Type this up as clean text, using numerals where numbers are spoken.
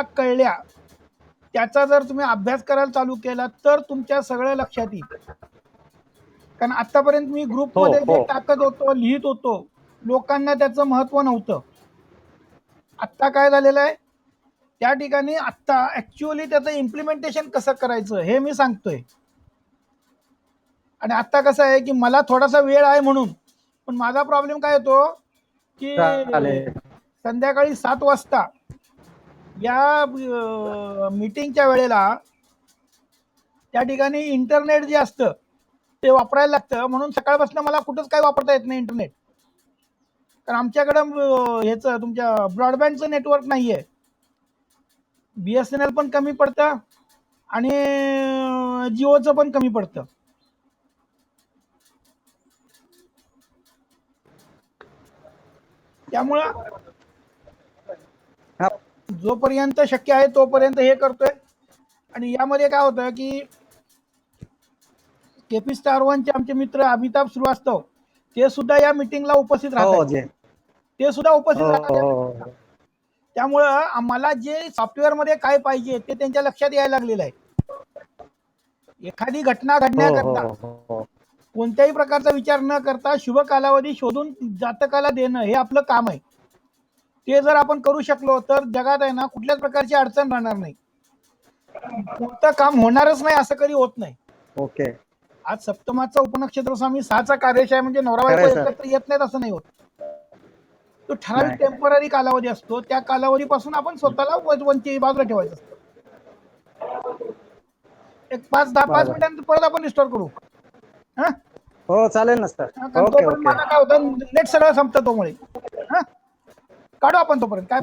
कळल्या त्याचा जर तुम्ही अभ्यास करायला चालू केला तर तुमच्या सगळं लक्षात येईल. कारण आतापर्यंत मी हो ग्रुपमध्ये जे हो टाकत होतो, लिहित होतो, लोकांना त्याचं महत्व नव्हतं. आत्ता काय झालेलं आहे, त्या ठिकाणी आत्ता ऍक्च्युअली त्याचं इम्प्लिमेंटेशन कसं करायचं हे मी सांगतोय. आणि आता कसं आहे की मला थोडासा वेळ आहे म्हणून, पण माझा प्रॉब्लेम काय होतो की चालेल. संध्याकाळी 7 वाजता या मीटिंगच्या वेळेला त्या ठिकाणी इंटरनेट जे असतं ते वापरायला लागतं, म्हणून सकाळपासून मला कुठंच काही वापरता येत नाही इंटरनेट. कारण आमच्याकडं ह्याचं तुमच्या ब्रॉडबँडचं नेटवर्क नाही आहे. BSNL पण कमी पडतं आणि जिओचं पण कमी पडतं. त्यामुळं हा, जोपर्यंत शक्य आहे तोपर्यंत हे करतोय. आणि यामध्ये काय होतं की KP Star 1 चे आमचे मित्र अमिताभ श्रीवास्तव ते सुद्धा या मीटिंगला उपस्थित राहत आहेत. हो जे ते सुद्धा उपस्थित हो राहतात या मीटिंगला. हो त्यामुळं आम्हाला जे सॉफ्टवेअरमध्ये काय पाहिजे ते त्यांच्या लक्षात यायला लागलेलं आहे. एखादी घटना हो हो घडण्याकरता हो हो कोणत्याही प्रकारचा विचार न करता शुभ कालावधी शोधून जातकाला देणं हे आपलं काम आहे. ते जर आपण करू शकलो तर जगात आहे ना कुठल्याच प्रकारची अडचण राहणार नाही. कोणतं काम होणारच नाही असं कधी होत नाही. ओके. आज सप्तमाचा उपनक्षत्र स्वामी 6चा कार्यशय म्हणजे नवरा बायको खरंय सर. एकत्र येत नाहीत असं नाही होत. तो ठराविक नाही. टेम्पररी कालावधी असतो, त्या कालावधीपासून आपण स्वतःला वंचित बाजूला ठेवायचं असतं. एक 5 बरोबर. मिनिटांनंतर परत आपण रिस्टोर करू. हा, हो चालेल ना सर. कारण ओके तोपर्यंत ओके. माझा काय होतं नेट सगळं संपतं तोमुळे. हा, काढू आपण तोपर्यंत काय